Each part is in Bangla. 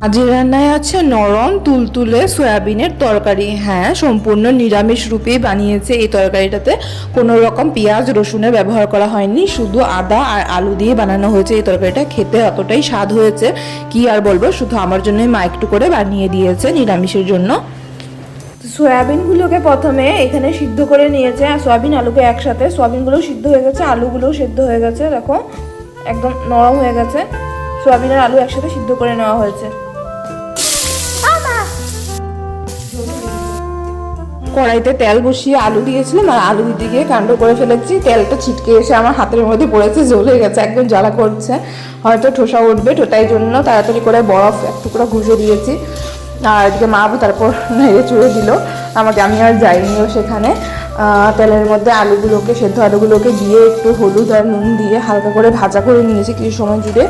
আজের রান্নায় আছে নরম তুলতুলে সয়াবিনের তরকারি। হ্যাঁ, সম্পূর্ণ নিরামিষ রূপেই বানিয়েছে এই তরকারিটাতে। কোনো রকম পেঁয়াজ রসুনের ব্যবহার করা হয়নি, শুধু আদা আর আলু দিয়ে বানানো হয়েছে এই তরকারিটা। খেতে এতটাই স্বাদ হয়েছে কি আর বলবো, শুধু আমার জন্যই মা একটু করে বানিয়ে দিয়েছে নিরামিষের জন্য। সয়াবিনগুলোকে প্রথমে এখানে সিদ্ধ করে নিয়েছে, সয়াবিন আলুকে একসাথে। সয়াবিনগুলো সিদ্ধ হয়ে গেছে, আলুগুলোও সিদ্ধ হয়ে গেছে, দেখো একদম নরম হয়ে গেছে। সয়াবিন আর আলু একসাথে সিদ্ধ করে নেওয়া হয়েছে। কড়াইতে তেল বসিয়ে আলু দিয়েছিলাম, আর আলু দিতে গিয়ে কাণ্ড করে ফেলেছি। তেলটা ছিটকে এসে আমার হাতের মধ্যে পড়েছে, জ্বলে গেছে, একদম জ্বালা করছে, হয়তো ঠোসা উঠবে। তাই জন্য তাড়াতাড়ি করে বরফ এক টুকরা ঘুষে দিয়েছি। আর এদিকে মা তারপর নেড়ে চুড়ে দিল আমাকে, আমি আর যাইনিও সেখানে। তেলের মধ্যে আলুগুলোকে, সেদ্ধ আলুগুলোকে দিয়ে একটু হলুদ আর নুন দিয়ে হালকা করে ভাজা করে নিয়েছি কিছু সময় জুড়ে।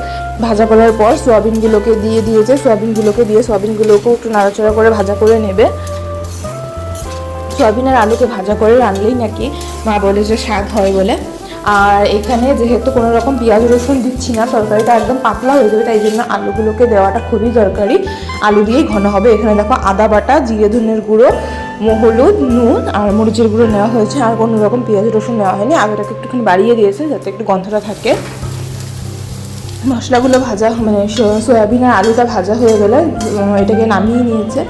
ভাজা করার পর সয়াবিনগুলোকে দিয়ে দিয়েছে, সয়াবিনগুলোকেও একটু নাড়াচাড়া করে ভাজা করে নেবে। সয়াবিন আর আলুকে ভাজা করে রানলেই নাকি মা বলে যে স্বাদ হয় বলে। আর এখানে যেহেতু কোনো রকম পেঁয়াজ রসুন দিচ্ছি না, তরকারিটা একদম পাতলা হয়ে যাবে, তাই জন্য আলুগুলোকে দেওয়াটা খুবই দরকারি। আলু দিয়েই ঘন হবে। এখানে দেখো আদা বাটা, জিরে ধনের গুঁড়ো, হলুদ, নুন আর মরিচের গুঁড়ো নেওয়া হয়েছে। আর কোনো রকম পেঁয়াজ রসুন নেওয়া হয়নি। আলুটাকে একটুখানি বাড়িয়ে দিয়েছে যাতে একটু গন্ধটা থাকে। মশলাগুলো ভাজা, মানে সয়াবিন আর আলুটা ভাজা হয়ে গেলে এটাকে নামিয়ে নিয়েছে।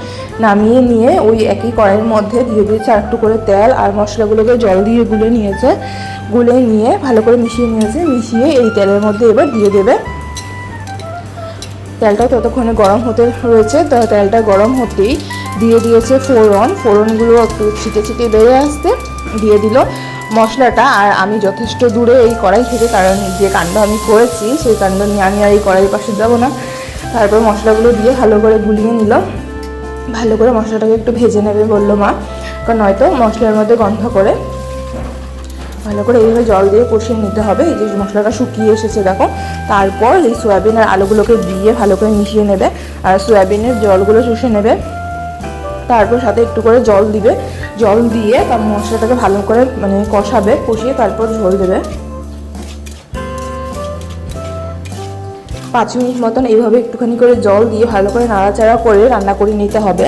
নামিয়ে নিয়ে ওই একই কড়াইয়ের মধ্যে দিয়ে দিয়েছে আর একটু করে তেল, আর মশলাগুলোকে জল দিয়ে গুলে নিয়েছে। গুলে নিয়ে ভালো করে মিশিয়ে নিয়েছে। মিশিয়ে এই তেলের মধ্যে এবার দিয়ে দেবে। তেলটা ততক্ষণে গরম হতে রয়েছে, তো তেলটা গরম হতেই দিয়ে দিয়েছে ফোড়নগুলো একটু ছিটে ছিটে বেড়ে আসতে দিয়ে দিল মশলাটা। আর আমি যথেষ্ট দূরে এই কড়াই থেকে, কারণ যে কাণ্ড আমি করেছি সেই কাণ্ড নিয়ে আমি আর এই কড়াইয়ের পাশে যাবো না। তারপর মশলাগুলো দিয়ে ভালো করে গুলিয়ে নিল। ভালো করে মশলাটাকে একটু ভেজে নেবে বললো মা, কারণ নয়তো মশলার মধ্যে গন্ধ করে। ভালো করে এইভাবে জল দিয়ে কষিয়ে নিতে হবে। এই যে মশলাটা শুকিয়ে এসেছে দেখো। তারপর এই সয়াবিন আর আলুগুলোকে দিয়ে ভালো করে মিশিয়ে নেবে, আর সয়াবিনের জলগুলো চুষে নেবে। তারপর সাথে একটু করে জল দিবে, জল দিয়ে তার মশলাটাকে ভালো করে মানে কষাবে, কষিয়ে তারপর ঝোল দেবে। 5 মিনিট মতন এইভাবে একটুখানি করে জল দিয়ে ভালো করে নাড়াচাড়া করে রান্না করে নিতে হবে।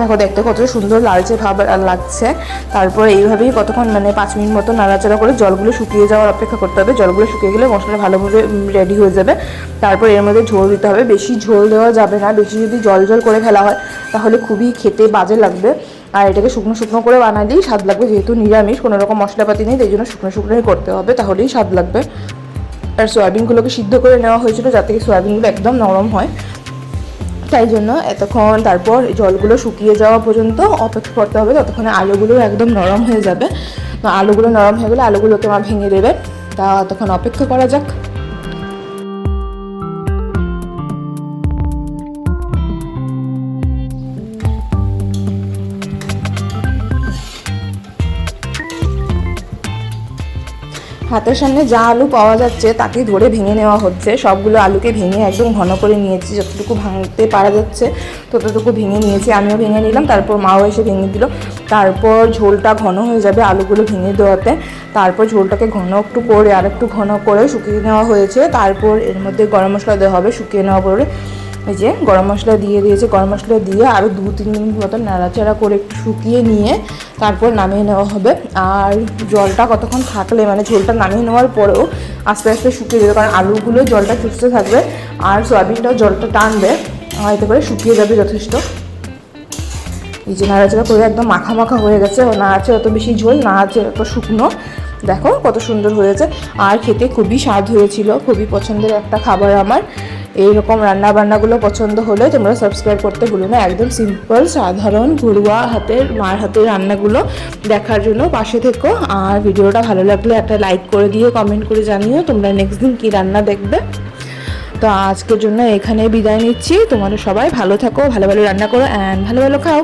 দেখো দেখতে কত সুন্দর লালচে ভাব লাগছে। তারপর এইভাবেই কতক্ষণ মানে 5 মিনিট মতো নাড়াচাড়া করে জলগুলো শুকিয়ে যাওয়ার অপেক্ষা করতে হবে। জলগুলো শুকিয়ে গেলে মশলাটা ভালোভাবে রেডি হয়ে যাবে। তারপর এর মধ্যে ঝোল দিতে হবে। বেশি ঝোল দেওয়া যাবে না, বেশি যদি জল করে ফেলা হয় তাহলে খুবই খেতে বাজে লাগবে। আর এটাকে শুকনো শুকনো করে বানালেই স্বাদ লাগবে, যেহেতু নিরামিষ কোনো রকম মশলাপাতি নেই, তাই জন্য শুকনো শুকনোই করতে হবে, তাহলেই স্বাদ লাগবে। আর সয়াবিনগুলোকে সিদ্ধ করে নেওয়া হয়েছিল যাতে সয়াবিনগুলো একদম নরম হয়, তাই জন্য এতক্ষণ। তারপর জলগুলো শুকিয়ে যাওয়া পর্যন্ত অপেক্ষা করতে হবে, ততক্ষণে আলুগুলো একদম নরম হয়ে যাবে। তো আলুগুলো নরম হয়ে গেলে আলুগুলোকে মা ভেঙে দেবে। তা তখন অপেক্ষা করা যাক। হাতের সামনে যা আলু পাওয়া যাচ্ছে তাকে ধরে ভেঙে নেওয়া হচ্ছে। সবগুলো আলুকে ভেঙে একদম ঘন করে নিয়েছি, যতটুকু ভাঙতে পারা যাচ্ছে ততটুকু ভেঙে নিয়েছি। আমিও ভেঙে নিলাম, তারপর মাও এসে ভেঙে দিল। তারপর ঝোলটা ঘন হয়ে যাবে আলুগুলো ভেঙে দেওয়াতে। তারপর ঝোলটাকে ঘন একটু করে আর একটু ঘন করে শুকিয়ে নেওয়া হয়েছে। তারপর এর মধ্যে গরম মশলা দেওয়া হবে শুকিয়ে নেওয়া পরে। এই যে গরম মশলা দিয়ে দিয়েছে, গরম মশলা দিয়ে আরও 2-3 মিনিট মতন নাড়াচাড়া করে একটু শুকিয়ে নিয়ে তারপর নামিয়ে নেওয়া হবে। আর জলটা কতক্ষণ থাকলে, মানে ঝোলটা নামিয়ে নেওয়ার পরেও আস্তে আস্তে শুকিয়ে যাবে, কারণ আলুগুলো জলটা চুষতে থাকবে আর সয়াবিনটাও জলটা টানবে, এতে করে শুকিয়ে যাবে যথেষ্ট। এই যে নাড়াচাড়া করে একদম মাখা মাখা হয়ে গেছে, না আছে অত বেশি ঝোল, না আছে অত শুকনো। দেখো কত সুন্দর হয়েছে, আর খেতে খুবই স্বাদ হয়েছিল। খুবই পছন্দের একটা খাবার আমার। এইরকম রান্নাবান্নাগুলো পছন্দ হলে তোমরা সাবস্ক্রাইব করতে ভুলো না। একদম সিম্পল সাধারণ ঘরোয়া মার হাতের রান্নাগুলো দেখার জন্য পাশে থেকো। আর ভিডিওটা ভালো লাগলে একটা লাইক করে দিয়ে কমেন্ট করে জানিও তোমরা নেক্সট দিন কী রান্না দেখবে। তো আজকের জন্য এখানে বিদায় নিচ্ছি। তোমরা সবাই ভালো থাকো, ভালো ভালো রান্না করো অ্যান্ড ভালো ভালো খাও।